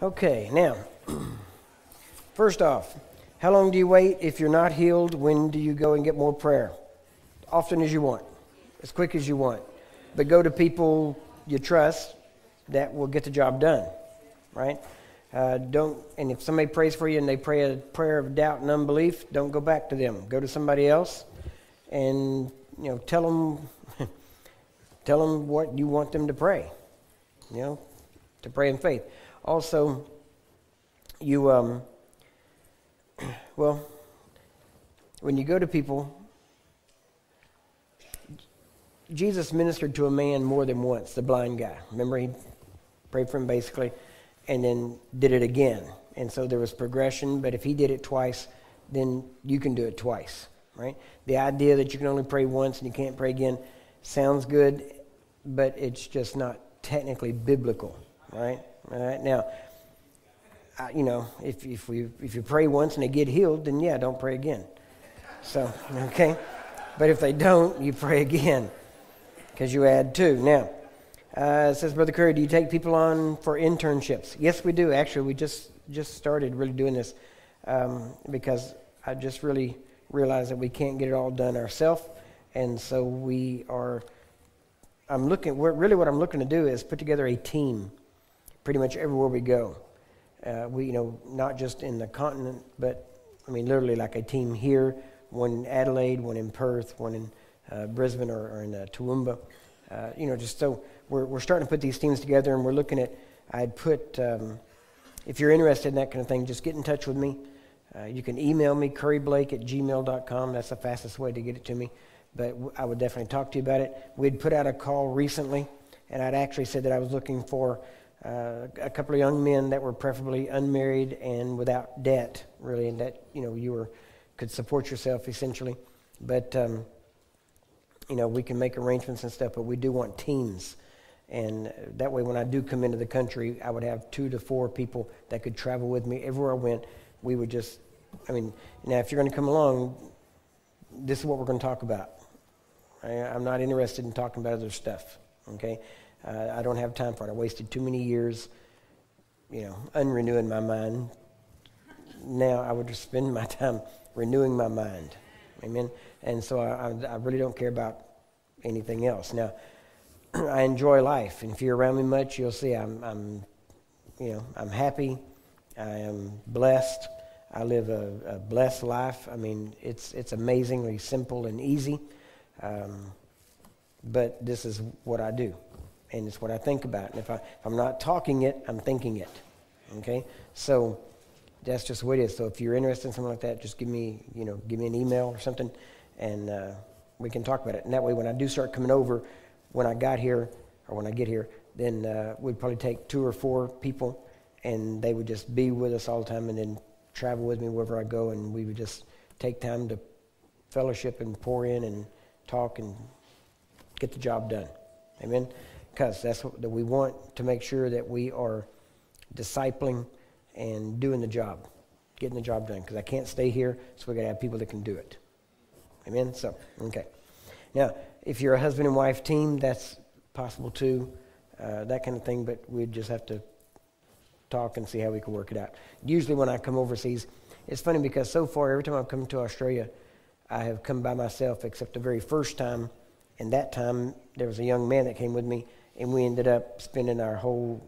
Okay, now, first off, how long do you wait if you're not healed? When do you go and get more prayer? Often as you want, as quick as you want. But go to people you trust that will get the job done, right? And if somebody prays for you and they pray a prayer of doubt and unbelief, don't go back to them. Go to somebody else and, tell them what you want them to pray, to pray in faith. Also, when you go to people, Jesus ministered to a man more than once, the blind guy. Remember, he prayed for him basically, and then did it again. And so there was progression, but if he did it twice, then you can do it twice, right? The idea that you can only pray once and you can't pray again sounds good, but it's just not technically biblical, right? All right, now, if you pray once and they get healed, then yeah, don't pray again. So, okay? But if they don't, you pray again, because you add two. Now, it says, Brother Curry, do you take people on for internships? Yes, we do. Actually, we just started really doing this because I just really realized that we can't get it all done ourselves, and so what I'm looking to do is put together a team pretty much everywhere we go. Not just in the continent, but literally like a team here, one in Adelaide, one in Perth, one in Brisbane or in Toowoomba. Just so we're starting to put these teams together, and we're looking at. If you're interested in that kind of thing, just get in touch with me. You can email me, curryblake@gmail.com. That's the fastest way to get it to me. But I would definitely talk to you about it. We'd put out a call recently, and I'd actually said that I was looking for a couple of young men that were preferably unmarried and without debt, really, and that could support yourself essentially. But we can make arrangements and stuff. But we do want teams, and that way, when I do come into the country, I would have 2 to 4 people that could travel with me everywhere I went. We would just, now if you're going to come along, this is what we're going to talk about. I'm not interested in talking about other stuff. Okay. I don't have time for it. I wasted too many years, unrenewing my mind. Now I would just spend my time renewing my mind. Amen. And so I really don't care about anything else. Now, I enjoy life, and if you're around me much, you'll see I'm happy. I am blessed. I live a blessed life. It's amazingly simple and easy. But this is what I do. And it's what I think about. And if I'm not talking it, I'm thinking it. Okay? So that's just what it is. So if you're interested in something like that, just give me an email or something, and we can talk about it. And that way, when I do start coming over, when I get here, then we'd probably take 2 or 4 people, and they would just be with us all the time, and then travel with me wherever I go, and we would just take time to fellowship and pour in and talk and get the job done. Amen? Because that's what we want, to make sure that we are discipling and doing the job, getting the job done. Because I can't stay here, so we got to have people that can do it. Amen? So, okay. Now, if you're a husband and wife team, that's possible too, that kind of thing, but we'd just have to talk and see how we can work it out. Usually when I come overseas, it's funny because so far, every time I've come to Australia, I have come by myself, except the very first time. And that time, there was a young man that came with me, and we ended up spending the whole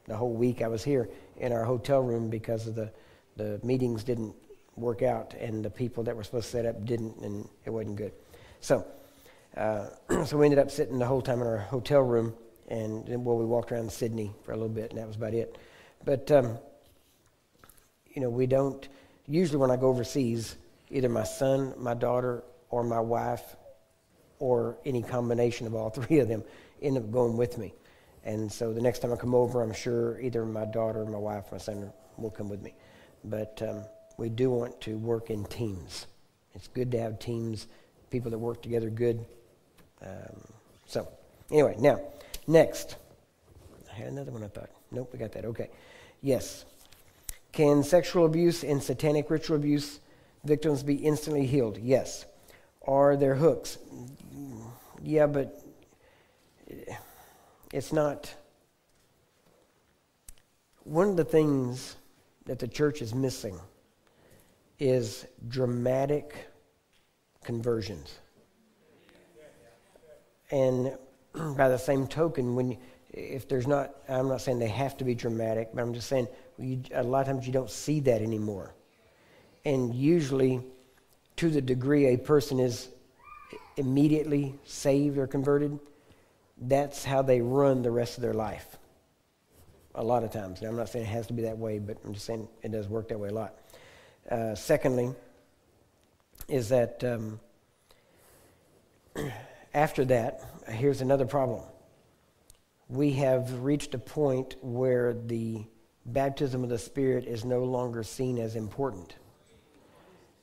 week I was here in our hotel room because of the meetings didn't work out, and the people that were supposed to set up didn't, and it wasn't good. So we ended up sitting the whole time in our hotel room, and then we walked around Sydney for a little bit, and that was about it. But we don't usually, when I go overseas, either my son, my daughter, or my wife, or any combination of all 3 of them end up going with me. And so the next time I come over, I'm sure either my daughter, my wife, my son will come with me. But we do want to work in teams. It's good to have teams, people that work together good. So anyway, now, next. I had another one I thought. Nope, we got that. Okay. Yes. Can sexual abuse and satanic ritual abuse victims be instantly healed? Yes. Are there hooks? Yeah, but it's not one of the things that the church is missing is dramatic conversions. And by the same token, if there's not, I'm not saying they have to be dramatic, but I'm just saying a lot of times you don't see that anymore. And usually, to the degree a person is immediately saved or converted, that's how they run the rest of their life. A lot of times. Now, I'm not saying it has to be that way, but I'm just saying it does work that way a lot. Secondly, is that after that, here's another problem. We have reached a point where the baptism of the Spirit is no longer seen as important.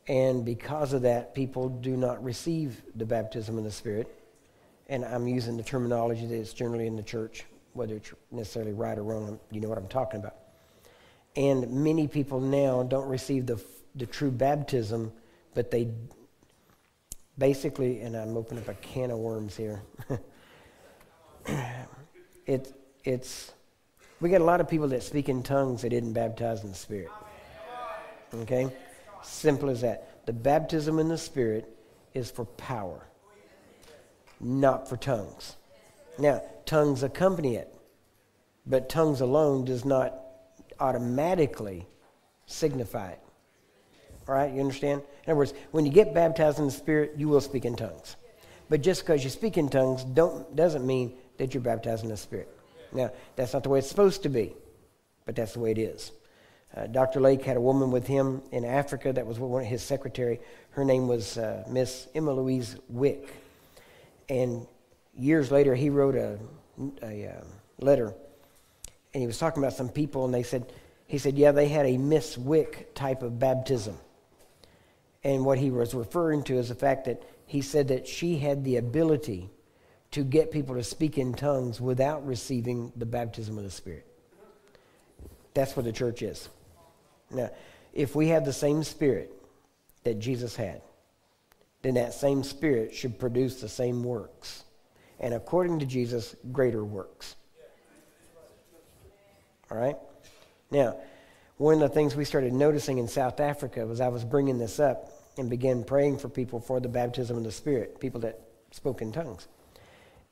And because of that, people do not receive the baptism of the Spirit. And I'm using the terminology that is generally in the church, whether it's necessarily right or wrong, you know what I'm talking about. And many people now don't receive the true baptism, but they basically, and I'm opening up a can of worms here. We got a lot of people that speak in tongues that didn't baptize in the Spirit. Okay? Simple as that. The baptism in the Spirit is for power, not for tongues. Now, tongues accompany it, but tongues alone does not automatically signify it. All right, you understand? In other words, when you get baptized in the Spirit, you will speak in tongues. But just because you speak in tongues doesn't mean that you're baptized in the Spirit. Now, that's not the way it's supposed to be, but that's the way it is. Dr. Lake had a woman with him in Africa that was one of his secretary. Her name was Miss Emma Louise Wick. And years later, he wrote a letter, and he was talking about some people, and he said, yeah, they had a Miss Wick type of baptism. And what he was referring to is the fact that he said that she had the ability to get people to speak in tongues without receiving the baptism of the Spirit. That's what the church is. Now, if we have the same Spirit that Jesus had, then that same Spirit should produce the same works. And according to Jesus, greater works. All right? Now, one of the things we started noticing in South Africa was I was bringing this up and began praying for people for the baptism of the Spirit, people that spoke in tongues.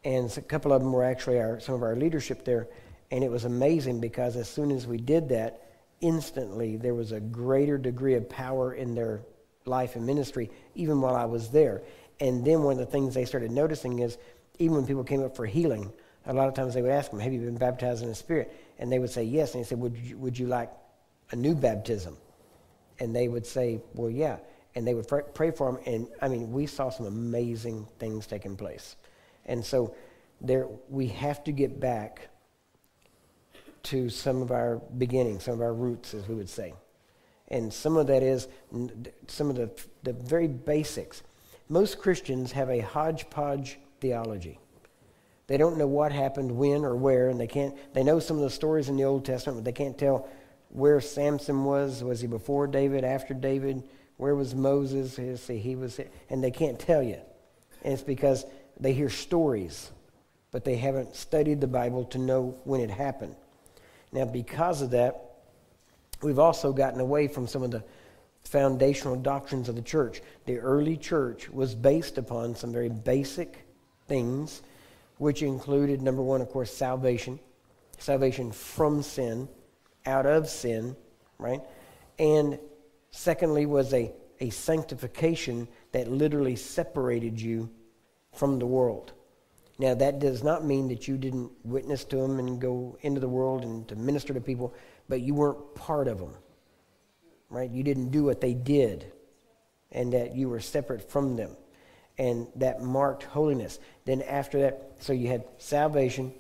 And a couple of them were actually some of our leadership there. And it was amazing because as soon as we did that, instantly there was a greater degree of power in their life and ministry, even while I was there. And then one of the things they started noticing is, even when people came up for healing, a lot of times they would ask them, have you been baptized in the Spirit? And they would say yes. And he said, would you like a new baptism? And they would say, well, yeah. And they would pray for them. And, I mean, we saw some amazing things taking place. And so we have to get back to some of our beginnings, some of our roots, as we would say. And some of that is some of the very basics. Most Christians have a hodgepodge theology. They don't know what happened, when, or where, and they know some of the stories in the Old Testament, but they can't tell where Samson was. Was he before David, after David? Where was Moses? And they can't tell you. And it's because they hear stories, but they haven't studied the Bible to know when it happened. Now, because of that, we've also gotten away from some of the foundational doctrines of the church. The early church was based upon some very basic things, which included, number one, of course, salvation from sin, out of sin, right? And secondly was a sanctification that literally separated you from the world. Now, that does not mean that you didn't witness to them and go into the world and to minister to people, but you weren't part of them, right? You didn't do what they did, and that you were separate from them, and that marked holiness. Then after that, so you had salvation,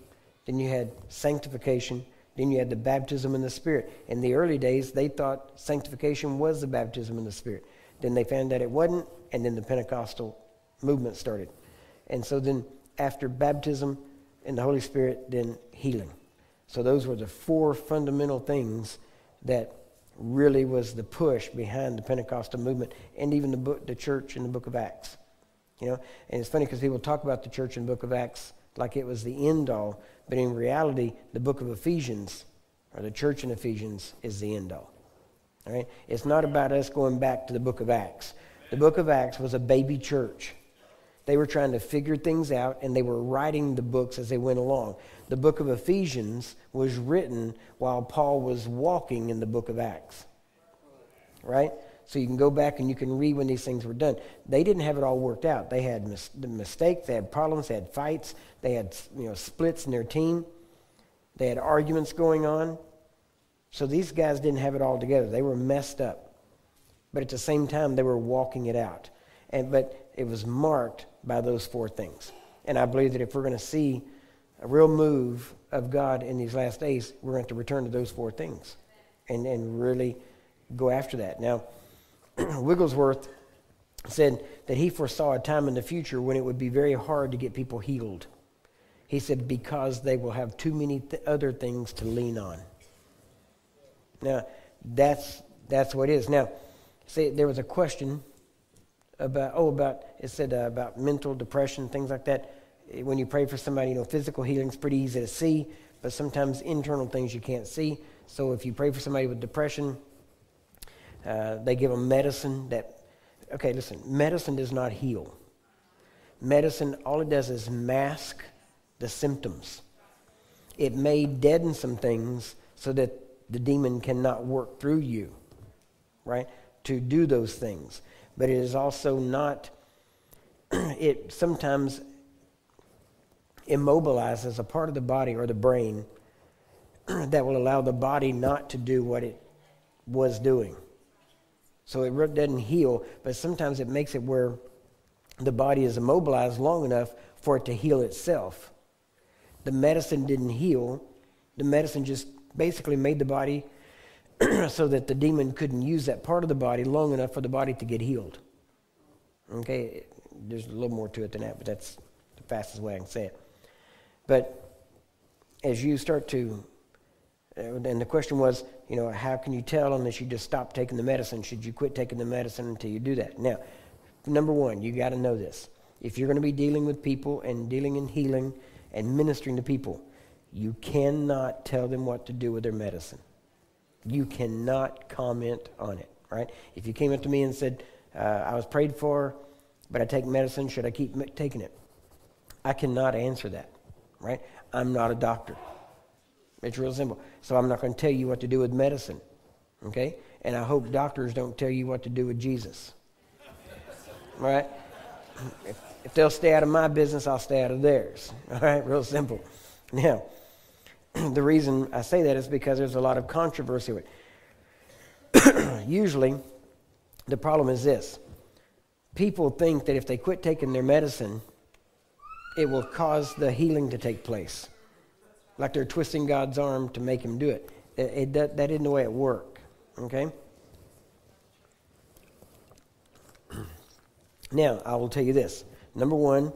then you had sanctification, then you had the baptism in the Spirit. In the early days, they thought sanctification was the baptism in the Spirit. Then they found that it wasn't, and then the Pentecostal movement started. And so then after baptism in the Holy Spirit, then healing. So those were the four fundamental things that really was the push behind the Pentecostal movement, and even the church in the book of Acts. You know, and it's funny because people talk about the church in the book of Acts like it was the end all, but in reality, the book of Ephesians or the church in Ephesians is the end all. All right? It's not about us going back to the book of Acts. The book of Acts was a baby church. They were trying to figure things out, and they were writing the books as they went along. The book of Ephesians was written while Paul was walking in the book of Acts. Right? So you can go back and you can read when these things were done. They didn't have it all worked out. They had mistakes, they had problems, they had fights, they had splits in their team. They had arguments going on. So these guys didn't have it all together. They were messed up. But at the same time, they were walking it out. But it was marked by those four things. And I believe that if we're going to see a real move of God in these last days, we're going to have to return to those four things and really go after that. Now, Wigglesworth said that he foresaw a time in the future when it would be very hard to get people healed. He said, because they will have too many other things to lean on. Now, that's what it is. Now, see, there was a question about mental depression, things like that. When you pray for somebody, physical healing's pretty easy to see, but sometimes internal things you can't see. So if you pray for somebody with depression, they give them medicine medicine does not heal. Medicine, all it does is mask the symptoms. It may deaden some things so that the demon cannot work through you, right, to do those things. But it is also not, it sometimes immobilizes a part of the body or the brain that will allow the body not to do what it was doing. So it doesn't heal, but sometimes it makes it where the body is immobilized long enough for it to heal itself. The medicine didn't heal. The medicine just basically made the body so that the demon couldn't use that part of the body long enough for the body to get healed. Okay, there's a little more to it than that, but that's the fastest way I can say it. But as you start to, and the question was, how can you tell unless you just stop taking the medicine? Should you quit taking the medicine until you do that? Now, number one, you got to know this. If you're going to be dealing with people and dealing in healing and ministering to people, you cannot tell them what to do with their medicine. You cannot comment on it, right? If you came up to me and said, I was prayed for, but I take medicine, should I keep taking it? I cannot answer that, right? I'm not a doctor. It's real simple. So I'm not going to tell you what to do with medicine, okay? And I hope doctors don't tell you what to do with Jesus, right? If they'll stay out of my business, I'll stay out of theirs, all right? Real simple. Now, the reason I say that is because there's a lot of controversy with it. Usually, the problem is this. People think that if they quit taking their medicine, it will cause the healing to take place. Like they're twisting God's arm to make him do it. That isn't the way it works, okay? Now, I will tell you this. Number one,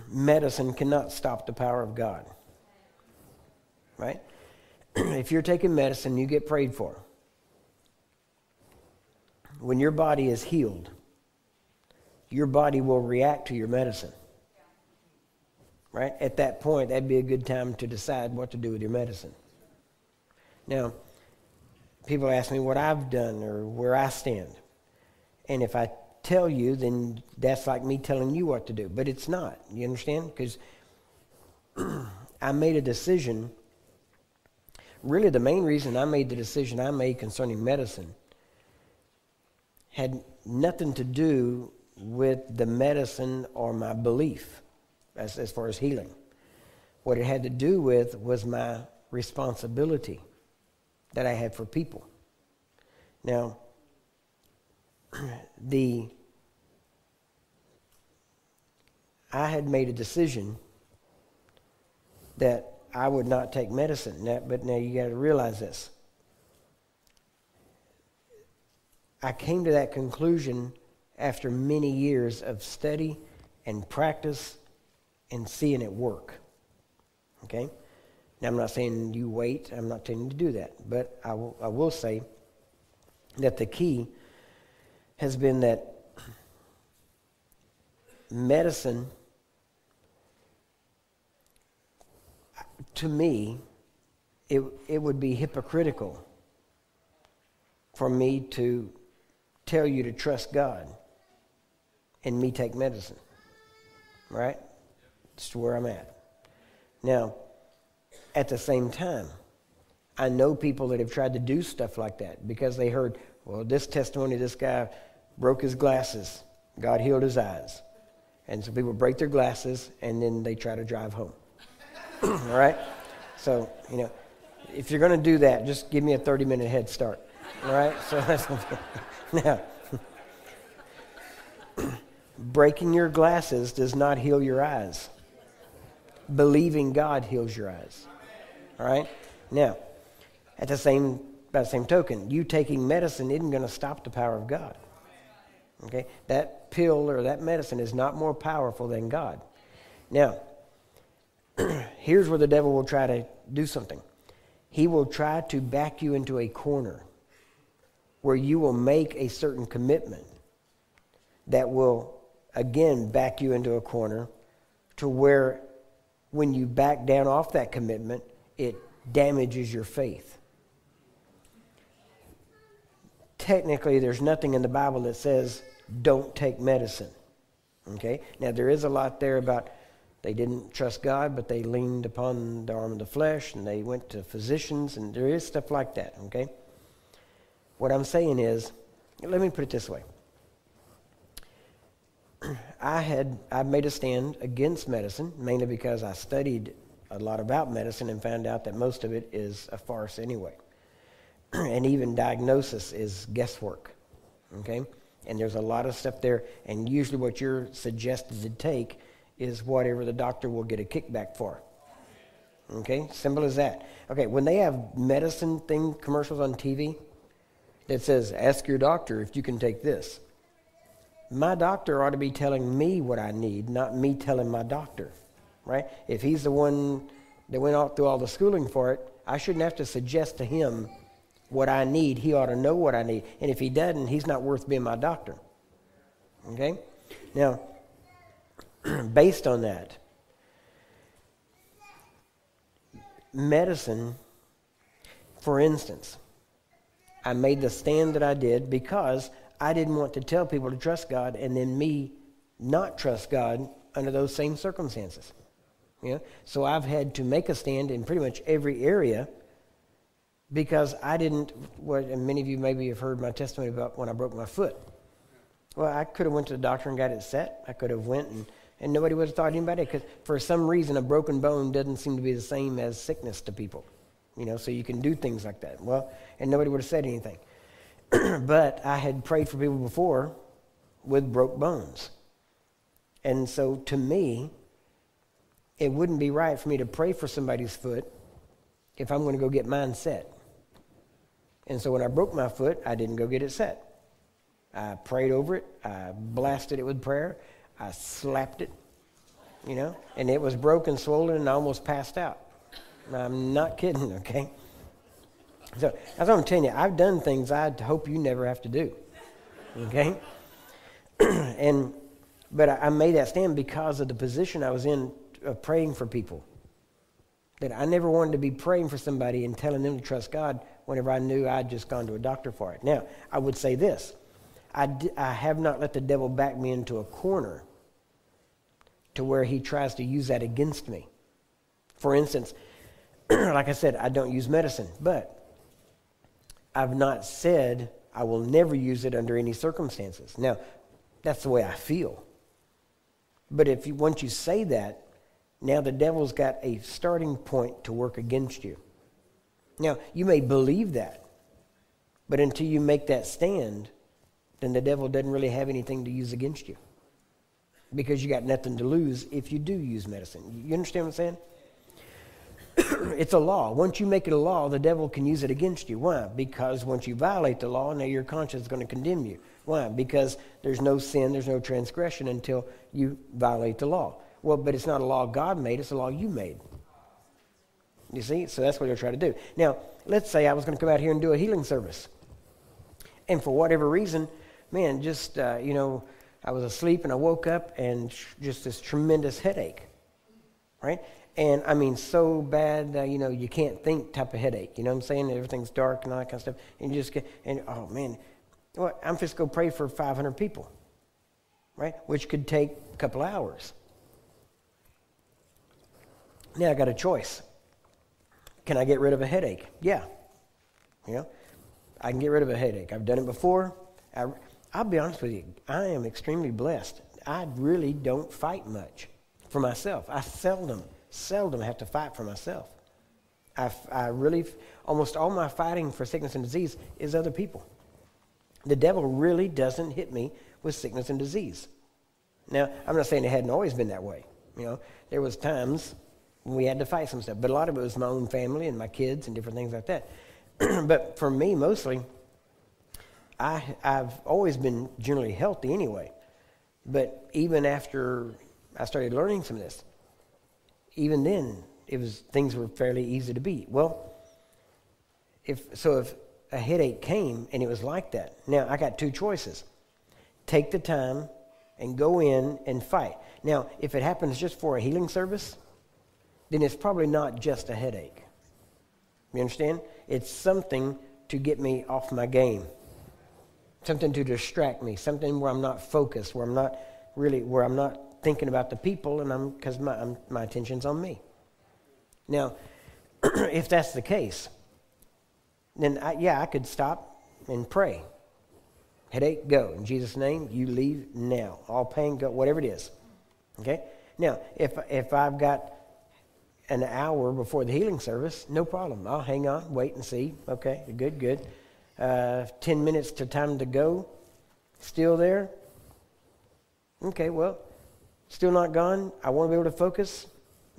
medicine cannot stop the power of God. Right? If you're taking medicine, you get prayed for. When your body is healed, your body will react to your medicine. Right? At that point, that'd be a good time to decide what to do with your medicine. Now, people ask me what I've done or where I stand. And if I tell you, then that's like me telling you what to do. But it's not. You understand? Because I made a decision. Really, the main reason I made the decision I made concerning medicine had nothing to do with the medicine or my belief as far as healing. What it had to do with was my responsibility that I had for people. Now, I had made a decision that I would not take medicine. But now you got to realize this. I came to that conclusion after many years of study and practice and seeing it work. Okay? Now, I'm not saying you wait. I'm not telling you to do that. But I will say that the key has been that medicine, to me, it would be hypocritical for me to tell you to trust God and me take medicine. Right? That's where I'm at. Now, at the same time, I know people that have tried to do stuff like that because they heard, well, this testimony, this guy broke his glasses. God healed his eyes. And so people break their glasses and then they try to drive home. All right? So, if you're going to do that, just give me a 30-minute head start. All right? So that's now, breaking your glasses does not heal your eyes. Believing God heals your eyes. All right? Now, by the same token, you taking medicine isn't going to stop the power of God. Okay? That pill or that medicine is not more powerful than God. Now, here's where the devil will try to do something. He will try to back you into a corner where you will make a certain commitment that will, again, back you into a corner to where when you back down off that commitment, it damages your faith. Technically, there's nothing in the Bible that says don't take medicine. Okay? Now, there is a lot there about they didn't trust God, but they leaned upon the arm of the flesh, and they went to physicians, and there is stuff like that. Okay? What I'm saying is, let me put it this way. I made a stand against medicine, mainly because I studied a lot about medicine and found out that most of it is a farce anyway. And even diagnosis is guesswork, okay? And there's a lot of stuff there, and usually what you're suggested to take is whatever the doctor will get a kickback for. Okay? Simple as that. Okay, when they have medicine commercials on TV that says, ask your doctor if you can take this. My doctor ought to be telling me what I need, not me telling my doctor, right? If he's the one that went out through all the schooling for it, I shouldn't have to suggest to him what I need. He ought to know what I need. And if he doesn't, he's not worth being my doctor. Okay? Now, based on that, medicine, for instance, I made the stand that I did because I didn't want to tell people to trust God and then me not trust God under those same circumstances. So I've had to make a stand in pretty much every area because I didn't, and many of you maybe have heard my testimony about when I broke my foot. Well, I could have went to the doctor and got it set. I could have went and nobody would have thought anything about it because for some reason a broken bone doesn't seem to be the same as sickness to people. So you can do things like that. Well, and nobody would have said anything. But I had prayed for people before with broke bones. And so to me, it wouldn't be right for me to pray for somebody's foot if I'm going to go get mine set. And so when I broke my foot, I didn't go get it set. I prayed over it. I blasted it with prayer. I slapped it, and it was broken, swollen, and I almost passed out. I'm not kidding, okay? So that's what I'm telling you. I've done things I hope you never have to do, okay? But I made that stand because of the position I was in of praying for people. That I never wanted to be praying for somebody and telling them to trust God whenever I knew I'd just gone to a doctor for it. Now, I would say this. I have not let the devil back me into a corner to where he tries to use that against me. For instance, like I said, I don't use medicine, but I've not said I will never use it under any circumstances. Now, that's the way I feel. But once you say that, now the devil's got a starting point to work against you. Now, you may believe that, but until you make that stand, then the devil doesn't really have anything to use against you because you got nothing to lose if you do use medicine. You understand what I'm saying? It's a law. Once you make it a law, the devil can use it against you. Why? Because once you violate the law, now your conscience is going to condemn you. Why? Because there's no sin, there's no transgression until you violate the law. Well, but it's not a law God made, it's a law you made. You see? So that's what they're trying to do. Now, let's say I was going to come out here and do a healing service. And for whatever reason, man, just, I was asleep and I woke up and just this tremendous headache, right? And I mean, so bad, you can't think type of headache. You know what I'm saying? Everything's dark and all that kind of stuff. And you just get, and oh man, well, I'm just going to pray for 500 people, right? Which could take a couple hours. Now I got a choice. Can I get rid of a headache? Yeah. I can get rid of a headache. I've done it before. I'll be honest with you. I am extremely blessed. I really don't fight much for myself. I seldom have to fight for myself. I really, almost all my fighting for sickness and disease is other people. The devil really doesn't hit me with sickness and disease. Now, I'm not saying it hadn't always been that way. There was times when we had to fight some stuff, but a lot of it was my own family and my kids and different things like that. But for me, mostly, I've always been generally healthy anyway. But even after I started learning some of this, even then, things were fairly easy to beat. Well, if a headache came and it was like that, now I got two choices. Take the time and go in and fight. Now, if it happens just for a healing service, then it's probably not just a headache. You understand? It's something to get me off my game. Something to distract me. Something where I'm not focused, where I'm not thinking about the people, and because my attention's on me. Now, if that's the case, then I could stop and pray. Headache, go. In Jesus' name, you leave now. All pain, go. Whatever it is. Okay? Now, if I've got an hour before the healing service, no problem. I'll hang on, wait and see. Okay, good. 10 minutes to time to go. Still there? Okay, well, still not gone. I want to be able to focus.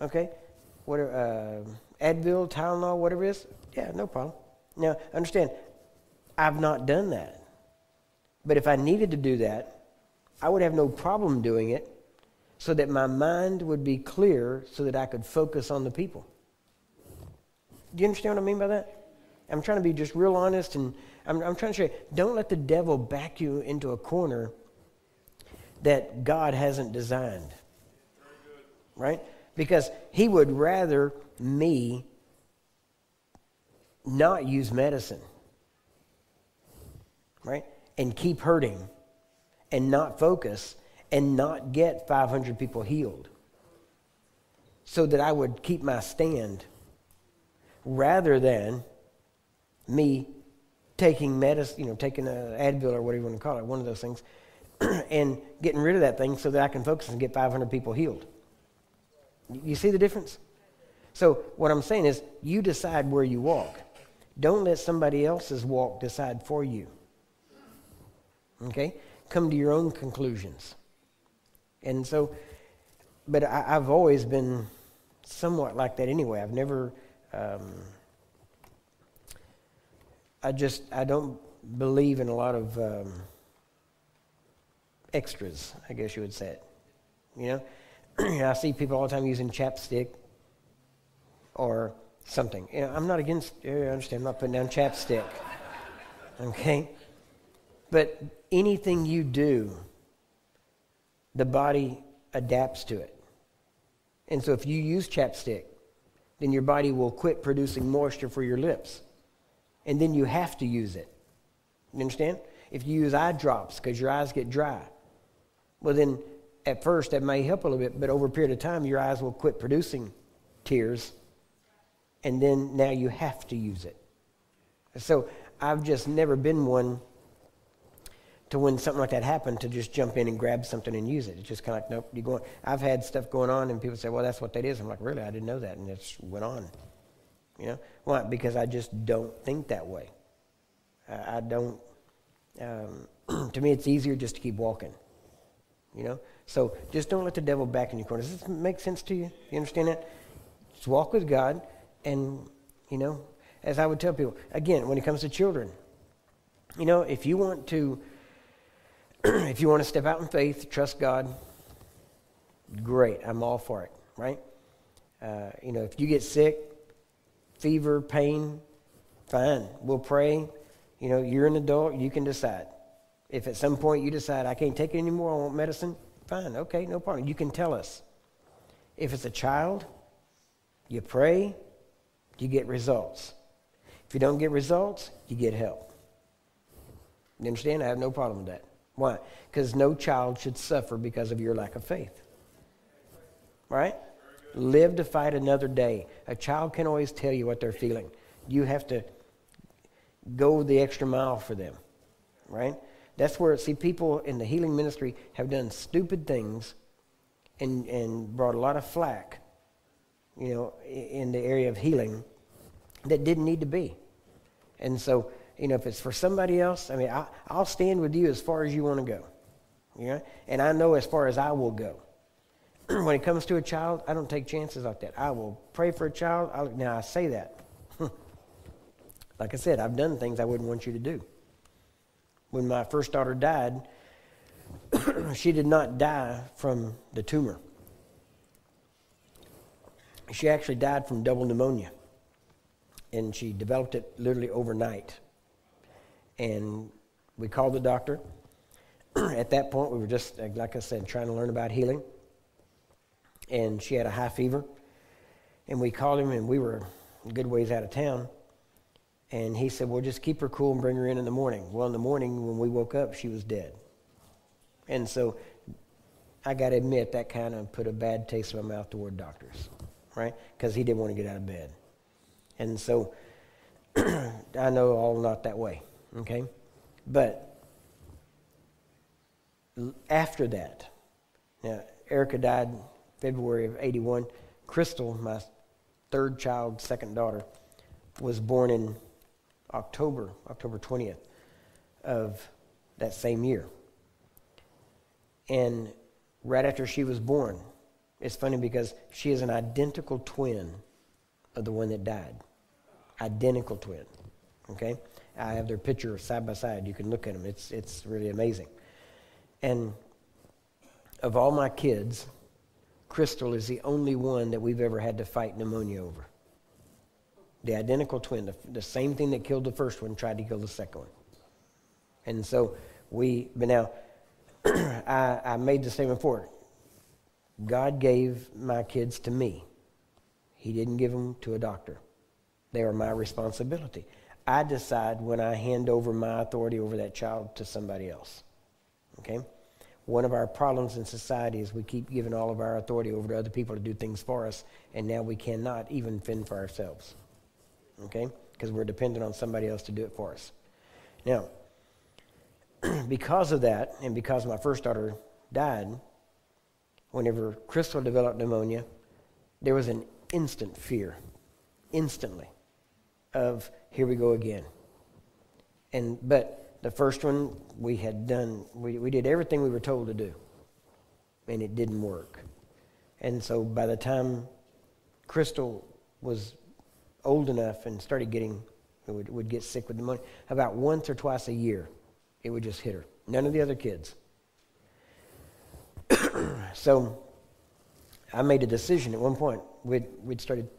Okay, whatever, Advil, Tylenol, whatever it is. Yeah, no problem. Now, understand, I've not done that. But if I needed to do that, I would have no problem doing it so that my mind would be clear so that I could focus on the people. Do you understand what I mean by that? I'm trying to be just real honest, and I'm trying to show you, don't let the devil back you into a corner that God hasn't designed. Right? Because he would rather me not use medicine. Right? And keep hurting and not focus and not get 500 people healed, so that I would keep my stand, rather than me taking medicine, taking an Advil or whatever you want to call it, one of those things, and getting rid of that thing so that I can focus and get 500 people healed. You see the difference? So what I'm saying is, you decide where you walk. Don't let somebody else's walk decide for you. Okay? Come to your own conclusions. And so, but I've always been somewhat like that anyway. I've never, I don't believe in a lot of extras, I guess you would say it. I see people all the time using chapstick or something. I'm not against, I understand, I'm not putting down chapstick. Okay? But anything you do, the body adapts to it. And so if you use chapstick, then your body will quit producing moisture for your lips. And then you have to use it. You understand? If you use eye drops because your eyes get dry, well then at first that may help a little bit, but over a period of time your eyes will quit producing tears, and then now you have to use it. So I've just never been one to, when something like that happened, to just jump in and grab something and use it. It's just kind of like, nope, you're going. I've had stuff going on and people say, well, that's what that is. I'm like, really? I didn't know that. And it just went on. Why? Because I just don't think that way. I don't, to me it's easier just to keep walking. So just don't let the devil back in your corner. Does this make sense to you? You understand that? Just walk with God, and, as I would tell people, again, when it comes to children, if you want to step out in faith, trust God, great, I'm all for it, right? If you get sick, fever, pain, fine, we'll pray. You're an adult, you can decide. If at some point you decide, I can't take it anymore, I want medicine, fine, okay, no problem. You can tell us. If it's a child, You pray, you get results. If you don't get results, you get help. You understand? I have no problem with that. Why? Because no child should suffer because of your lack of faith. Right? Live to fight another day. A child can always tell you what they're feeling. You have to go the extra mile for them. Right? That's where, see, people in the healing ministry have done stupid things and brought a lot of flack, in the area of healing that didn't need to be. And so, if it's for somebody else, I'll stand with you as far as you want to go. And I know as far as I will go. When it comes to a child, I don't take chances like that. I will pray for a child. Now, I say that. Like I said, I've done things I wouldn't want you to do. When my first daughter died, she did not die from the tumor. She actually died from double pneumonia. And she developed it literally overnight. And we called the doctor. At that point, we were just, like I said, trying to learn about healing. And she had a high fever. And we called him, and we were a good ways out of town. And he said, well, just keep her cool and bring her in the morning. Well, in the morning, when we woke up, she was dead. And so I got to admit, that kind of put a bad taste in my mouth toward doctors, right? Because he didn't want to get out of bed. And so I know all not that way, okay? But after that, now, Erica died February of 81. Crystal, my third child, second daughter, was born in October 20th of that same year. And right after she was born, it's funny because she is an identical twin of the one that died. Identical twin, okay? I have their picture side by side. You can look at them. It's really amazing. And of all my kids, Crystal is the only one that we've ever had to fight pneumonia over. The identical twin, the same thing that killed the first one, tried to kill the second one. And so but now, I made the statement before. God gave my kids to me. He didn't give them to a doctor. They are my responsibility. I decide when I hand over my authority over that child to somebody else. Okay? One of our problems in society is we keep giving all of our authority over to other people to do things for us, and now we cannot even fend for ourselves. Okay? Because we're dependent on somebody else to do it for us. Now, because of that, and because my first daughter died, whenever Crystal developed pneumonia, there was an instant fear, instantly, of here we go again. But the first one we had done, we did everything we were told to do, and it didn't work. And so by the time Crystal was old enough and started would get sick with pneumonia, about once or twice a year, it would just hit her. None of the other kids. So I made a decision at one point. We'd started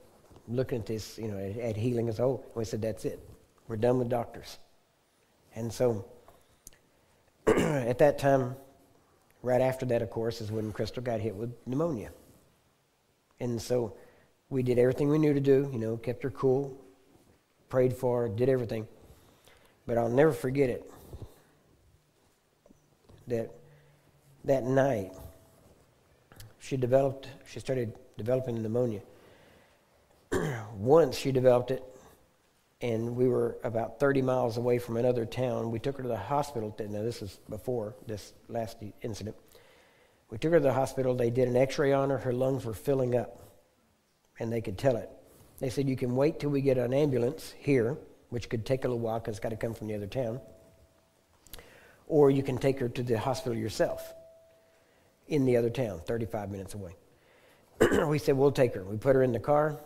looking at this, at healing as a whole. And we said, that's it. We're done with doctors. And so at that time, right after that, of course, is when Crystal got hit with pneumonia. And so we did everything we knew to do, kept her cool, prayed for her, did everything. But I'll never forget it. That night, she started developing pneumonia. Once she developed it, and we were about 30 miles away from another town. We took her to the hospital. Now, this is before this last incident. We took her to the hospital. They did an x-ray on her. Her lungs were filling up, and they could tell it. They said, you can wait till we get an ambulance here, which could take a little while because it's got to come from the other town. Or you can take her to the hospital yourself in the other town, 35 minutes away. We said, we'll take her. We put her in the car,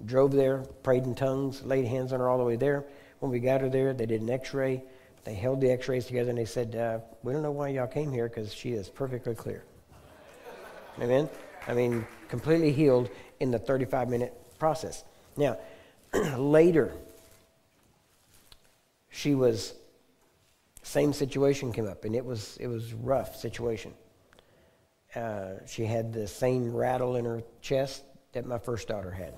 drove there, prayed in tongues, laid hands on her all the way there. When we got her there, they did an x-ray. They held the x-rays together, and they said, we don't know why y'all came here because she is perfectly clear. Amen? Completely healed in the 35-minute process. Now, later, same situation came up, and it was rough situation. She had the same rattle in her chest that my first daughter had.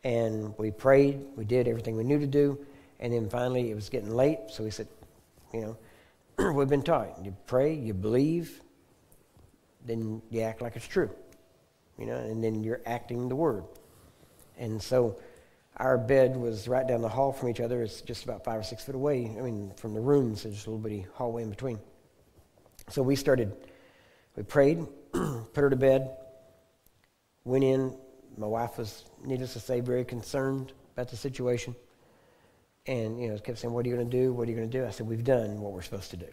And we prayed. We did everything we knew to do. And then finally it was getting late. So we said, we've been taught. You pray, you believe, then you act like it's true. And then you're acting the word. And so our bed was right down the hall from each other. It's just about 5 or 6 foot away. From the rooms, there's a little bitty hallway in between. So we prayed, put her to bed, went in. My wife was, needless to say, very concerned about the situation. And, kept saying, what are you going to do? What are you going to do? I said, we've done what we're supposed to do.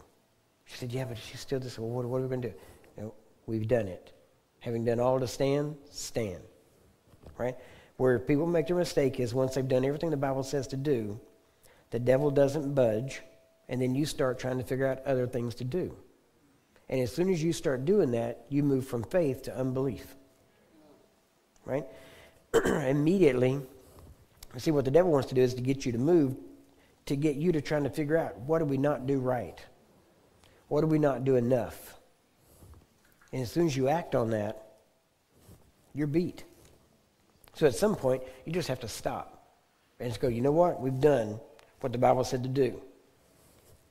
She said, yeah, but she's still just, well, what are we going to do? We've done it. Having done all to stand, stand. Right? Where people make their mistake is once they've done everything the Bible says to do, the devil doesn't budge, and then you start trying to figure out other things to do. And as soon as you start doing that, you move from faith to unbelief. Right? Immediately, see what the devil wants to do is to get you to move, to get you to trying to figure out, what do we not do right? What do we not do enough? And as soon as you act on that, you're beat. So at some point, you just have to stop and just go, you know what? We've done what the Bible said to do.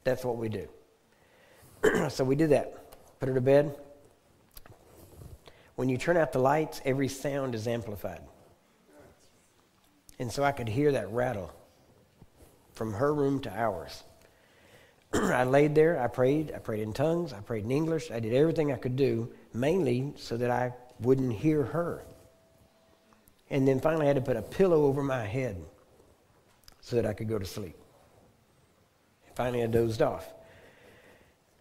That's what we do. So we did that. Put her to bed. When you turn out the lights, every sound is amplified. And so I could hear that rattle from her room to ours. I laid there, I prayed in tongues, I prayed in English, I did everything I could do, mainly so that I wouldn't hear her. And then finally I had to put a pillow over my head so that I could go to sleep. And finally I dozed off.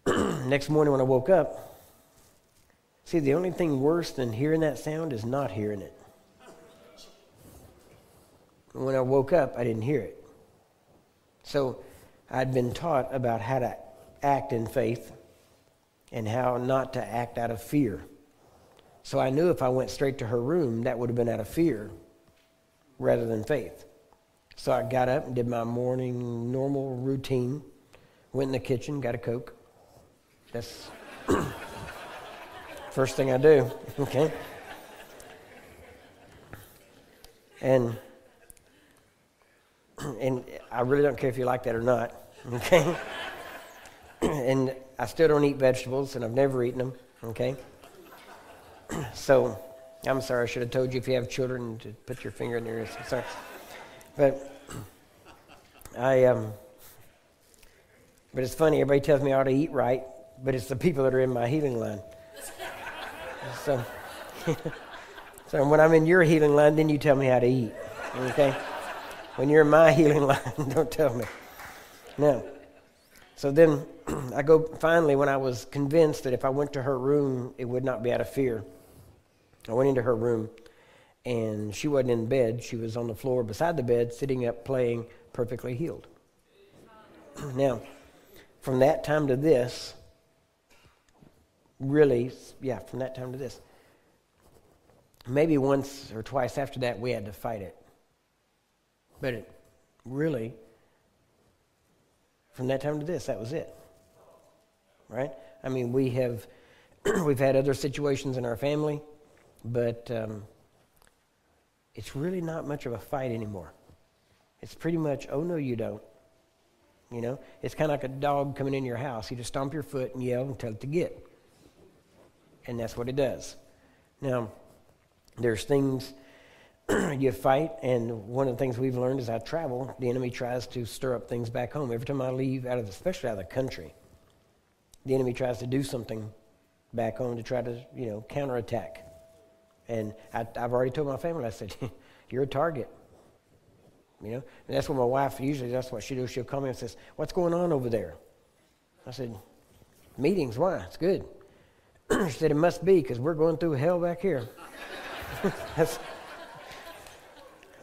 Next morning when I woke up, see, the only thing worse than hearing that sound is not hearing it. When I woke up, I didn't hear it. So I'd been taught about how to act in faith and how not to act out of fear. So I knew if I went straight to her room, that would have been out of fear rather than faith. So I got up and did my morning normal routine, went in the kitchen, got a Coke. That's first thing I do, okay? And I really don't care if you like that or not, okay? And I still don't eat vegetables, and I've never eaten them, okay? So, I'm sorry, I should have told you if you have children to put your finger in their ears. I'm sorry. But but it's funny, everybody tells me I ought to eat right, but it's the people that are in my healing line. So, so when I'm in your healing line, then you tell me how to eat, okay? When you're in my healing line, don't tell me. No. So then I go, finally, when I was convinced that if I went to her room, it would not be out of fear, I went into her room, and she wasn't in bed. She was on the floor beside the bed, sitting up, playing, perfectly healed. Now, from that time to this, really, from that time to this, maybe once or twice after that, we had to fight it. But it really, from that time to this, that was it. Right? I mean, we've had other situations in our family, but it's really not much of a fight anymore. It's pretty much, oh no, you don't. It's kind of like a dog coming in your house. You just stomp your foot and yell and tell it to get. And that's what it does. Now, there's things you fight, and one of the things we've learned as I travel, the enemy tries to stir up things back home. Every time I leave, especially out of the country, the enemy tries to do something back home to try to, counterattack. And I've already told my family, I said, you're a target. And that's what my wife, usually that's what she does. She'll call me and says, what's going on over there? I said, meetings, why? It's good. She said, it must be because we're going through hell back here.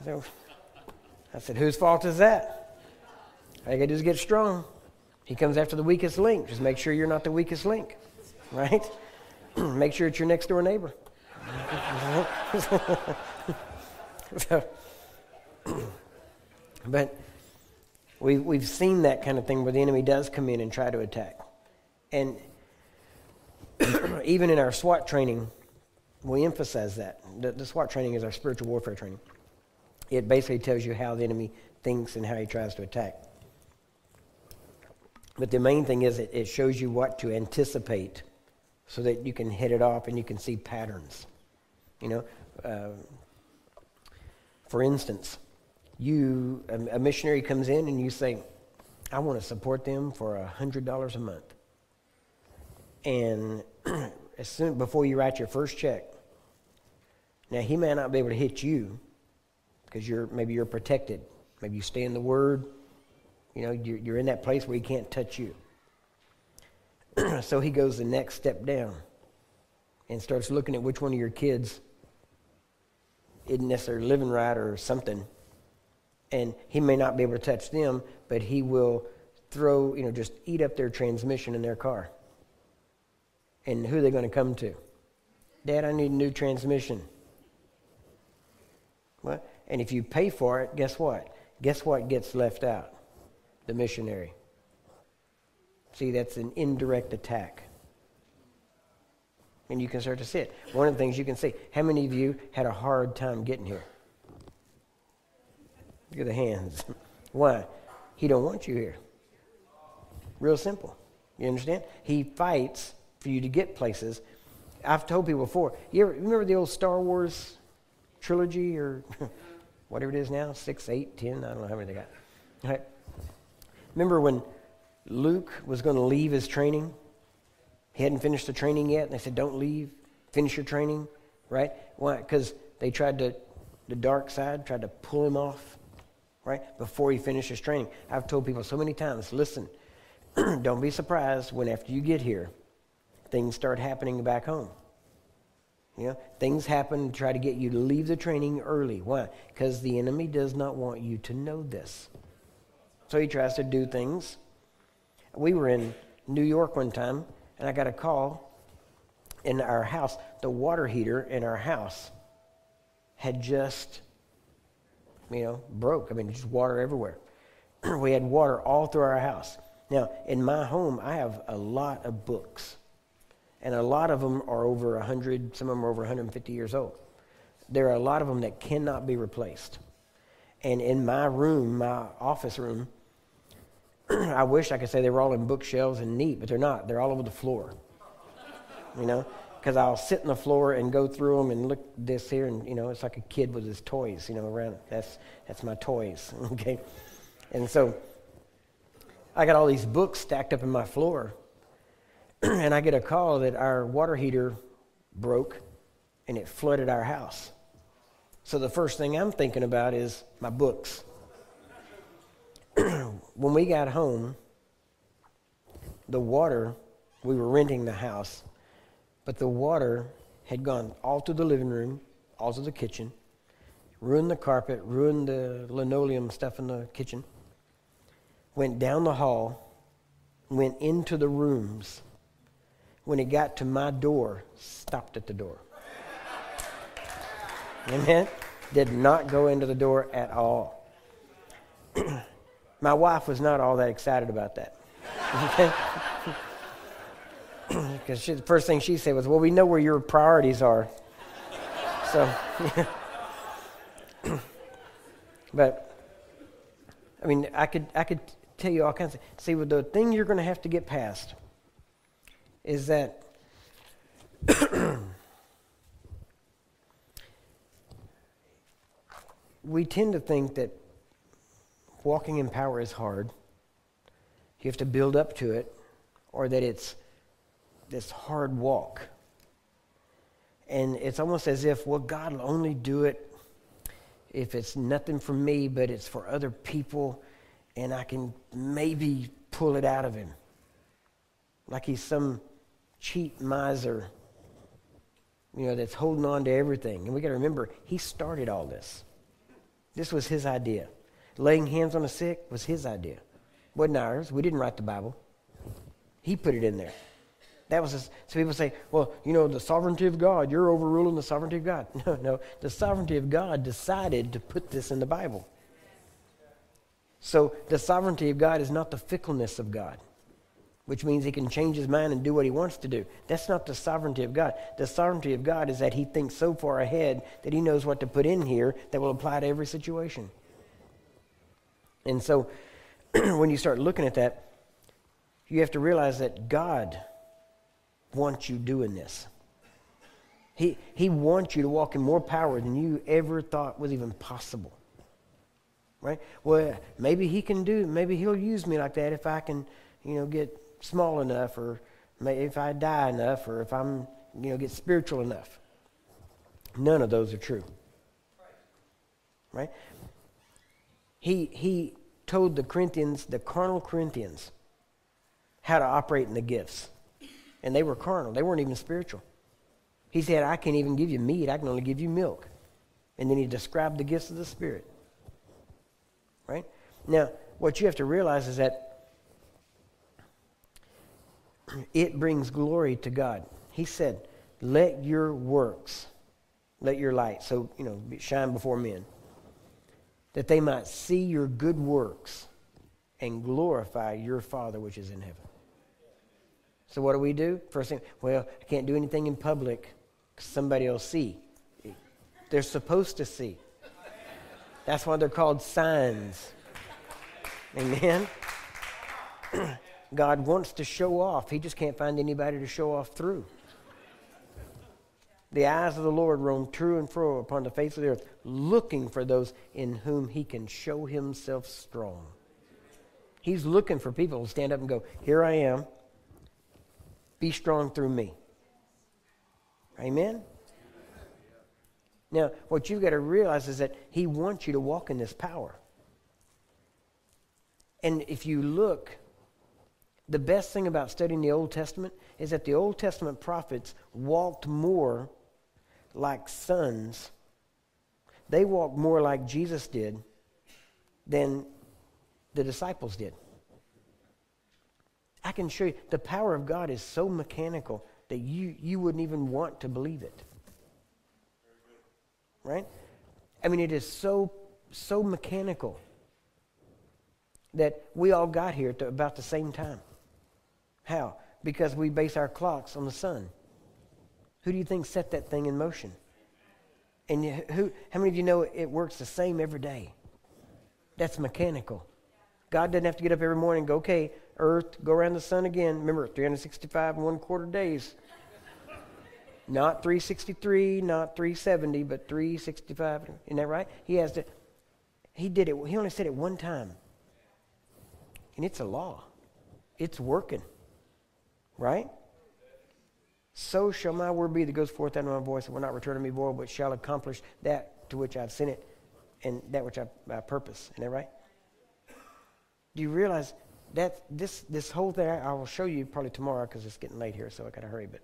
So I said, whose fault is that? All you got to do is get strong. He comes after the weakest link. Just make sure you're not the weakest link, right? Make sure it's your next door neighbor. But we've seen that kind of thing where the enemy does come in and try to attack. And even in our SWAT training, we emphasize that. The SWAT training is our spiritual warfare training. It basically tells you how the enemy thinks and how he tries to attack. But the main thing is it shows you what to anticipate so that you can hit it off and you can see patterns. For instance, a missionary comes in and you say, I want to support them for $100 a month. And before you write your first check, now he may not be able to hit you because maybe you're protected. Maybe you stay in the Word. You're in that place where he can't touch you. So he goes the next step down and starts looking at which one of your kids isn't necessarily living right or something. And he may not be able to touch them, but he will just eat up their transmission in their car. And who are they going to come to? Dad, I need a new transmission. What? And if you pay for it, guess what? Guess what gets left out? The missionary. See, that's an indirect attack. And you can start to see it. One of the things you can see, how many of you had a hard time getting here? Look at the hands. Why? He don't want you here. Real simple. You understand? He fights for you to get places. I've told people before, you remember the old Star Wars trilogy or whatever it is now, 6, 8, 10, I don't know how many they got. All right. Remember when Luke was going to leave his training? He hadn't finished the training yet, and they said, don't leave, finish your training, right? Why? Because they the dark side tried to pull him off, right, before he finished his training. I've told people so many times, listen, don't be surprised when after you get here, things start happening back home. Things happen to try to get you to leave the training early. Why? Because the enemy does not want you to know this. So he tries to do things. We were in New York one time, and I got a call in our house. The water heater in our house had just, broke. Just water everywhere. We had water all through our house. Now, in my home, I have a lot of books. And a lot of them are over 100, some of them are over 150 years old. There are a lot of them that cannot be replaced. And in my room, my office room, I wish I could say they were all in bookshelves and neat, but they're not. They're all over the floor. Because I'll sit on the floor and go through them and look this here, and it's like a kid with his toys, around. That's my toys, okay? And so I got all these books stacked up in my floor, and I get a call that our water heater broke and it flooded our house. So the first thing I'm thinking about is my books. When we got home, the water, we were renting the house, but the water had gone all to the living room, all to the kitchen, ruined the carpet, ruined the linoleum stuff in the kitchen, went down the hall, went into the rooms. When it got to my door, stopped at the door. Amen? Did not go into the door at all. My wife was not all that excited about that. Okay? Because the first thing she said was, well, we know where your priorities are. So, but, I could tell you all kinds of, see, the thing you're going to have to get past is that we tend to think that walking in power is hard. You have to build up to it, or that it's this hard walk. And it's almost as if, well, God will only do it if it's nothing for me, but it's for other people, and I can maybe pull it out of him. Like he's some cheap miser, that's holding on to everything. And we got to remember, he started all this. This was his idea. Laying hands on the sick was his idea. Wasn't ours. We didn't write the Bible. He put it in there. That was his. So people say, well, the sovereignty of God, you're overruling the sovereignty of God. No. The sovereignty of God decided to put this in the Bible. So the sovereignty of God is not the fickleness of God. which means he can change his mind and do what he wants to do. That's not the sovereignty of God. The sovereignty of God is that he thinks so far ahead that he knows what to put in here that will apply to every situation. And so when you start looking at that, you have to realize that God wants you doing this. He wants you to walk in more power than you ever thought was even possible. Right? Well, maybe he'll use me like that if I can, get small enough, or maybe if I die enough, or if I'm, get spiritual enough. None of those are true. Right? He told the carnal Corinthians, how to operate in the gifts. And they were carnal. They weren't even spiritual. He said, I can't even give you meat. I can only give you milk. And then he described the gifts of the Spirit. Right? Now, what you have to realize is that it brings glory to God. He said, let your works, let your light, so, shine before men, that they might see your good works and glorify your Father which is in heaven. So what do? First thing, well, I can't do anything in public because somebody will see. They're supposed to see. That's why they're called signs. Amen? God wants to show off. He just can't find anybody to show off through. The eyes of the Lord roam to and fro upon the face of the earth, looking for those in whom he can show himself strong. He's looking for people to stand up and go, here I am. Be strong through me. Amen? Now, what you've got to realize is that he wants you to walk in this power. And if you look, the best thing about studying the Old Testament is that the Old Testament prophets walked more like sons. They walked more like Jesus did than the disciples did. I can show you, the power of God is so mechanical that you wouldn't even want to believe it. Right? I mean, it is so mechanical that we all got here at about the same time. How? Because we base our clocks on the sun. Who do you think set that thing in motion? And how many of you know it works the same every day? That's mechanical. God doesn't have to get up every morning and go, okay, Earth, go around the sun again. Remember, 365 and 1/4 days. Not 363, not 370, but 365. Isn't that right? He did it. He only said it one time. And it's a law. It's working. Right? So shall my word be that goes forth out of my voice, and will not return to me void, but shall accomplish that to which I've sent it, and that which I purpose. Isn't that right? Do you realize that this whole thing, I will show you probably tomorrow because it's getting late here, so I got to hurry, but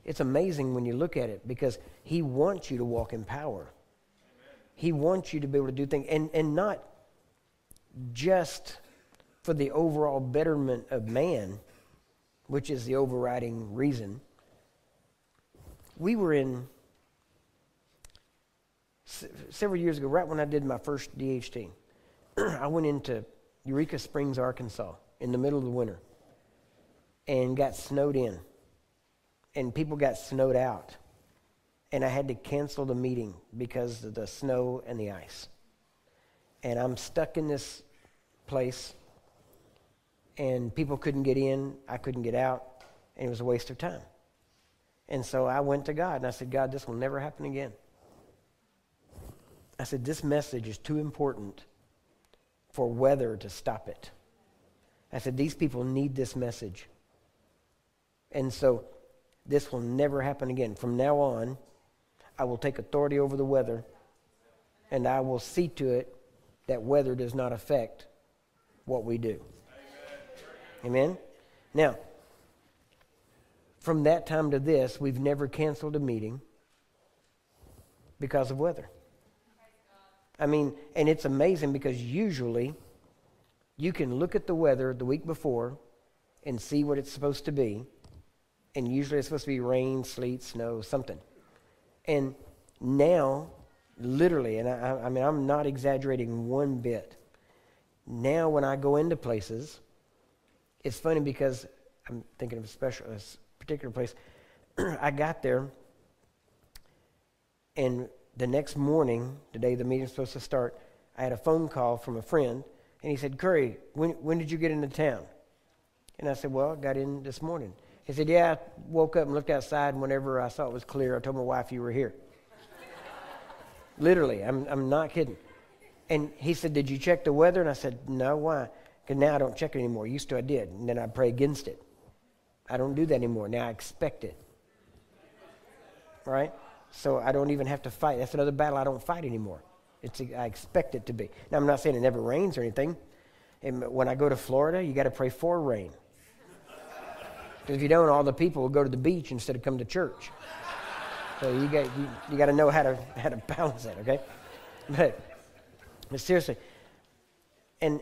it's amazing when you look at it because he wants you to walk in power. Amen. He wants you to be able to do things, and not just for the overall betterment of man, which is the overriding reason. We were in, several years ago, right when I did my first DHT, I went into Eureka Springs, Arkansas, in the middle of the winter, and got snowed in. And people got snowed out. And I had to cancel the meeting because of the snow and the ice. And I'm stuck in this place, and people couldn't get in, I couldn't get out, and it was a waste of time. And so I went to God, and I said, God, this will never happen again. I said, this message is too important for weather to stop it. I said, these people need this message. And so this will never happen again. From now on, I will take authority over the weather, and I will see to it that weather does not affect what we do. Amen? Now, from that time to this, we've never canceled a meeting because of weather. I mean, and it's amazing because usually you can look at the weather the week before and see what it's supposed to be. And usually it's supposed to be rain, sleet, snow, something. And now, literally, and I mean, I'm not exaggerating one bit. Now when I go into places, it's funny because I'm thinking of a particular place. I got there, and the next morning, the day the meeting was supposed to start, I had a phone call from a friend, and he said, Curry, when did you get into town? And I said, well, I got in this morning. He said, yeah, I woke up and looked outside, and whenever I saw it was clear, I told my wife you were here. Literally, I'm not kidding. And he said, did you check the weather? And I said, no, why? Because now I don't check it anymore. Used to I did, and then I pray against it. I don't do that anymore. Now I expect it. Right? So I don't even have to fight. That's another battle I don't fight anymore. I expect it to be. Now, I'm not saying it never rains or anything. And when I go to Florida, you got to pray for rain. Because if you don't, all the people will go to the beach instead of come to church. So you got to know how to balance that, okay? But seriously, and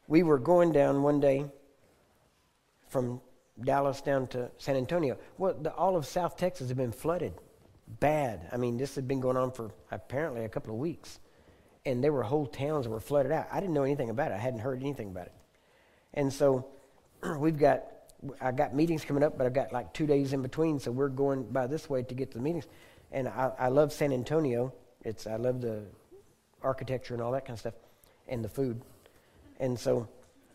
we were going down one day from Dallas down to San Antonio. Well, all of South Texas had been flooded. Bad. I mean, this had been going on for apparently a couple of weeks. And there were whole towns that were flooded out. I didn't know anything about it. I hadn't heard anything about it. And so I got meetings coming up, but I've got like 2 days in between, so we're going by this way to get to the meetings. And I love San Antonio. I love the architecture and all that kind of stuff, and the food. And so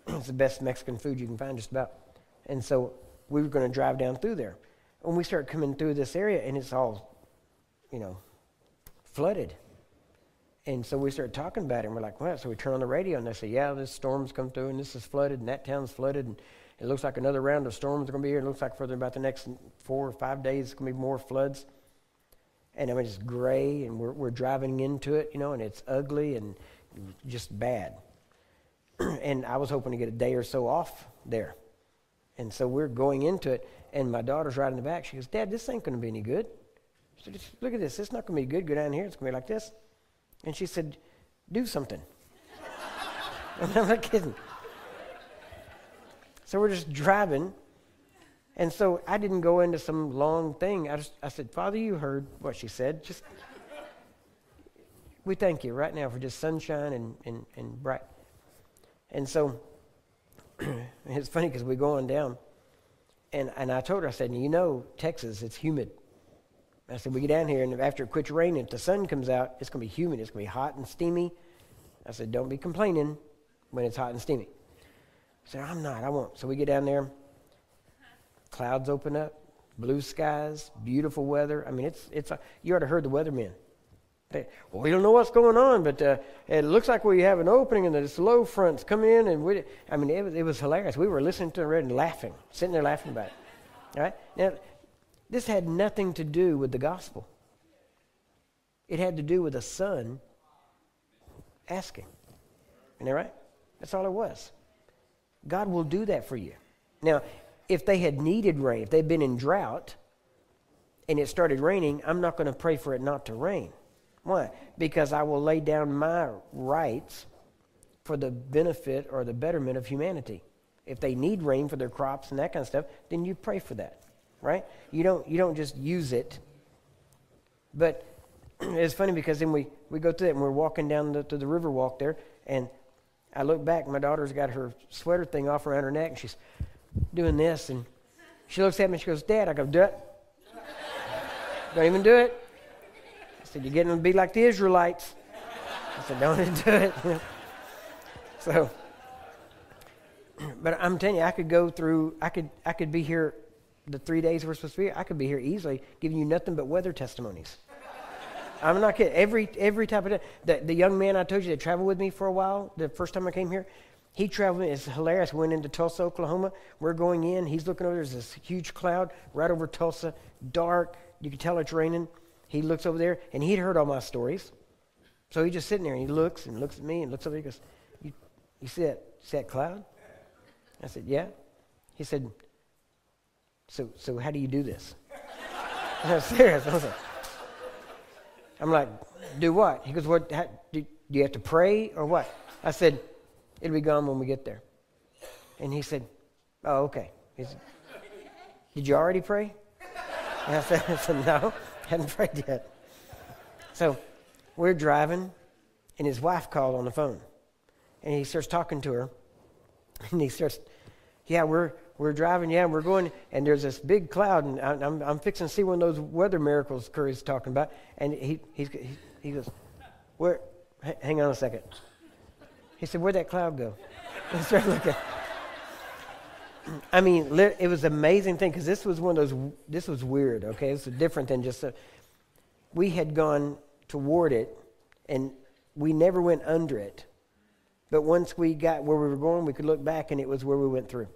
it's the best Mexican food you can find just about. And so we were going to drive down through there. When we start coming through this area, and it's all, flooded. And so we started talking about it, and we're like, well, so we turn on the radio, and they say, yeah, this storm's come through, and this is flooded, and that town's flooded, and it looks like another round of storms are going to be here. It looks like for about the next 4 or 5 days, it's going to be more floods. And I mean, it's gray, and we're driving into it, and it's ugly and just bad. And I was hoping to get a day or so off there. And so we're going into it, and my daughter's right in the back. She goes, Dad, this ain't going to be any good. I said, look at this. It's not going to be good. Go down here. It's going to be like this. And she said, do something. And I'm not kidding. So we're just driving. And so I didn't go into some long thing. I said, Father, you heard what she said. We thank you right now for just sunshine and bright. And so it's funny because we go on down. And I told her, I said, Texas, it's humid. I said, we get down here, and after it quits raining, if the sun comes out, it's going to be humid. It's going to be hot and steamy. I said, don't be complaining when it's hot and steamy. I said, I won't. So we get down there. Clouds open up, blue skies, beautiful weather. I mean, you already heard the weathermen. We don't know what's going on, but it looks like we have an opening, and this low front's coming in. And it was hilarious. We were listening to it and laughing, sitting there laughing about it. All right? Now, this had nothing to do with the gospel. It had to do with a son asking. Isn't that right? That's all it was. God will do that for you. Now, if they had needed rain, if they'd been in drought and it started raining, I'm not going to pray for it not to rain. Why? Because I will lay down my rights for the benefit or the betterment of humanity. If they need rain for their crops and that kind of stuff, then you pray for that, right? You don't just use it. But it's funny because then we go through it and we're walking down to the river walk there, and I look back, my daughter's got her sweater thing off around her neck, and she's doing this, and she looks at me and she goes, Dad, I go, do it. Don't even do it. I said, you're getting to be like the Israelites. I said, don't even do it. So, but I'm telling you, I could go through, I could be here the 3 days we're supposed to be here. I could be here easily giving you nothing but weather testimonies. I'm not kidding. Every type of day. The young man I told you that traveled with me for a while, the first time I came here, he traveled. It's hilarious. We went into Tulsa, Oklahoma. We're going in. He's looking over. There's this huge cloud right over Tulsa, dark. You can tell it's raining. He looks over there, and he'd heard all my stories. So he's just sitting there, and he looks at me and looks over. He goes, you see that cloud? I said, yeah. He said, so how do you do this? I was serious. I'm like, do what? He goes, do you have to pray or what? I said, it'll be gone when we get there. And he said, oh, okay. He said, did you already pray? And I said, no, hadn't prayed yet. So we're driving, and his wife called on the phone. And he starts talking to her, and he starts Yeah, we're driving, yeah, we're going, and there's this big cloud, and I'm fixing to see one of those weather miracles Curry's talking about, and he goes, where, hang on a second. He said, where'd that cloud go? I started looking. I mean, it was an amazing thing, because this was this was weird, okay? This was different than just we had gone toward it, and we never went under it. But once we got where we were going, we could look back, and it was where we went through.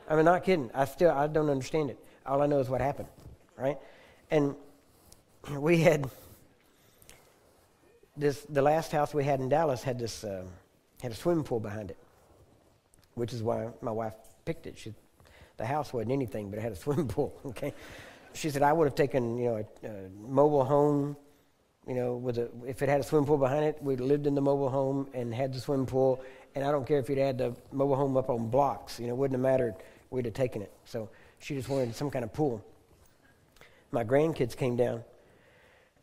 I'm not kidding. I don't understand it. All I know is what happened, right? And we had the last house we had in Dallas had a swimming pool behind it, which is why my wife picked it. The house wasn't anything, but it had a swimming pool, okay? She said, I would have taken, a mobile home, if it had a swimming pool behind it, we'd lived in the mobile home and had the swimming pool, and I don't care if you'd had the mobile home up on blocks, it wouldn't have mattered. We'd have taken it. So she just wanted some kind of pool. My grandkids came down.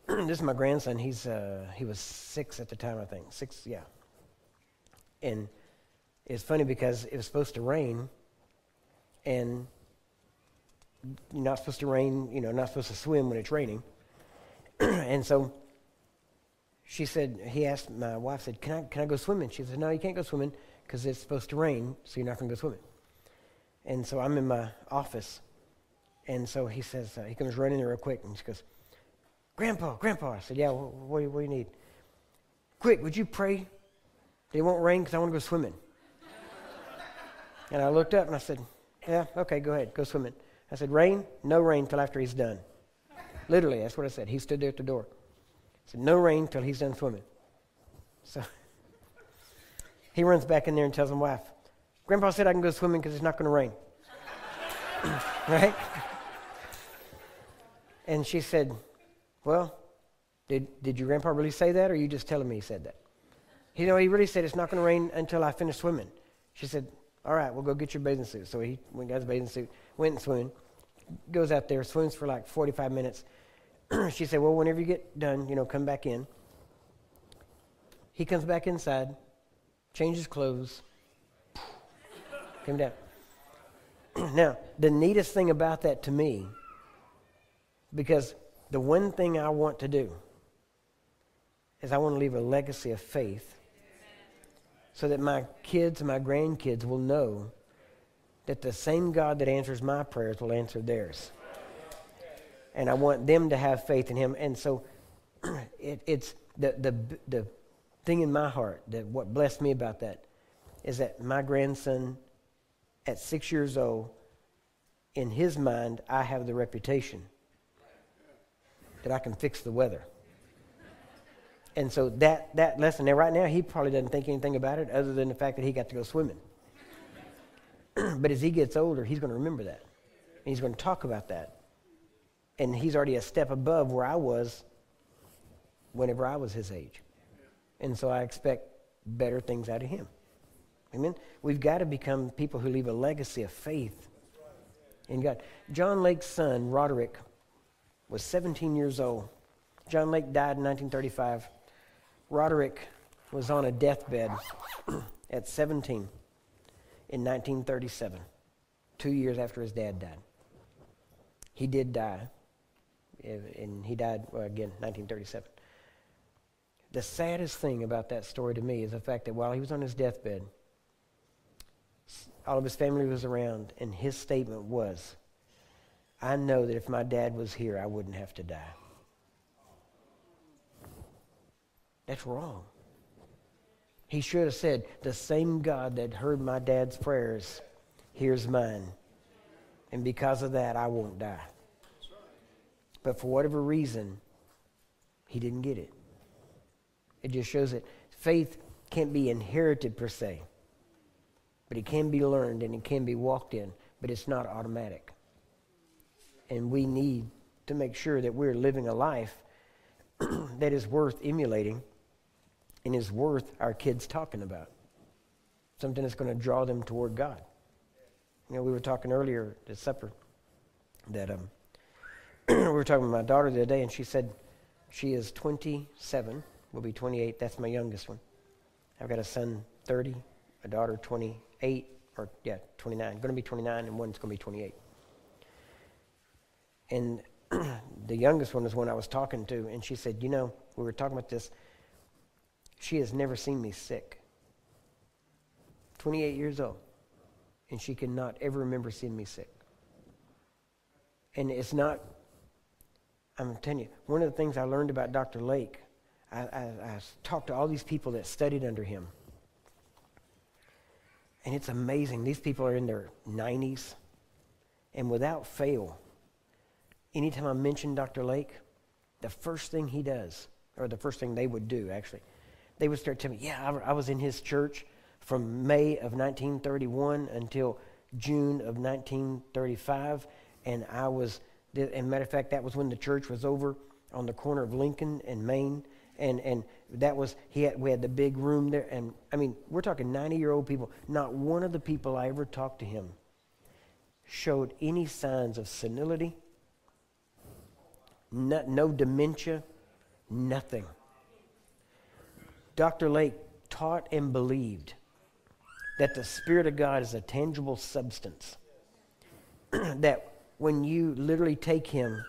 This is my grandson. He was 6 at the time, I think. 6, yeah. And it's funny because it was supposed to rain, and you're not supposed to rain, not supposed to swim when it's raining. And so my wife said, can I go swimming? She said, no, you can't go swimming because it's supposed to rain, so you're not going to go swimming. And so I'm in my office, and so he says, he comes running there real quick, and he goes, Grandpa. I said, yeah, what do you need? Quick, would you pray that it won't rain because I want to go swimming? And I looked up, and I said, yeah, okay, go ahead, go swimming. I said, rain? No rain till after he's done. Literally, that's what I said. He stood there at the door. I said, no rain till he's done swimming. So he runs back in there and tells his wife, Grandpa said I can go swimming because it's not going to rain. Right? And she said, well, did your grandpa really say that, or are you just telling me he said that? He really said it's not going to rain until I finish swimming. She said, all right, we'll go get your bathing suit. So he went and got his bathing suit, went and swam, goes out there, swims for like 45 minutes. She said, well, whenever you get done, come back in. He comes back inside, changes clothes, came down. Now, the neatest thing about that to me, because the one thing I want to do is I want to leave a legacy of faith so that my kids and my grandkids will know that the same God that answers my prayers will answer theirs. And I want them to have faith in him. And so it's the thing in my heart, that what blessed me about that is that my grandson at 6 years old, in his mind, I have the reputation that I can fix the weather. And so that lesson, now right now, he probably doesn't think anything about it other than the fact that he got to go swimming. But as he gets older, he's going to remember that. And he's going to talk about that. And he's already a step above where I was whenever I was his age. And so I expect better things out of him. Amen? We've got to become people who leave a legacy of faith in God. John Lake's son, Roderick, was 17 years old. John Lake died in 1935. Roderick was on a deathbed at 17 in 1937, 2 years after his dad died. He did die, and he died, again, 1937. The saddest thing about that story to me is the fact that while he was on his deathbed, all of his family was around, and his statement was, I know that if my dad was here, I wouldn't have to die. That's wrong. He should have said, the same God that heard my dad's prayers hears mine. And because of that, I won't die. But for whatever reason, he didn't get it. It just shows that faith can't be inherited per se. But it can be learned and it can be walked in. But it's not automatic. And we need to make sure that we're living a life that is worth emulating and is worth our kids talking about. Something that's going to draw them toward God. We were talking earlier at supper that we were talking with my daughter the other day, and she said she is 27, will be 28. That's my youngest one. I've got a son 30, a daughter 28, 29. Going to be 29, and one's going to be 28. And the youngest one is one I was talking to, and she said, we were talking about this. She has never seen me sick. 28 years old. And she cannot ever remember seeing me sick. And it's not, I'm telling you, one of the things I learned about Dr. Lake, I talked to all these people that studied under him. And it's amazing. These people are in their 90s. And without fail, anytime I mention Dr. Lake, the first thing he does, or the first thing they would do, actually, they would start telling me, I was in his church from May of 1931 until June of 1935, and as a matter of fact, that was when the church was over on the corner of Lincoln and Main, and that was, we had the big room there, and I mean, we're talking 90-year-old people. Not one of the people I ever talked to him showed any signs of senility, no dementia, nothing. Dr. Lake taught and believed that the Spirit of God is a tangible substance. That when you literally take him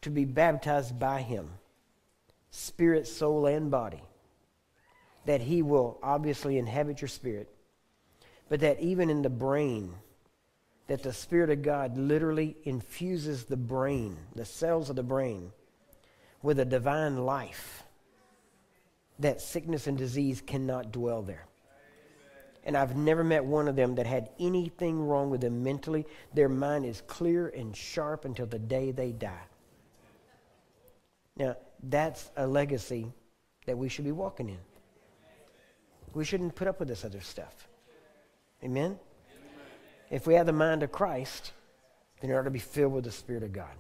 to be baptized by him, spirit, soul, and body, that he will obviously inhabit your spirit, but that even in the brain, that the Spirit of God literally infuses the brain, the cells of the brain, with a divine life, that sickness and disease cannot dwell there. And I've never met one of them that had anything wrong with them mentally. Their mind is clear and sharp until the day they die. Now, that's a legacy that we should be walking in. We shouldn't put up with this other stuff. Amen? If we have the mind of Christ, then it ought to be filled with the Spirit of God.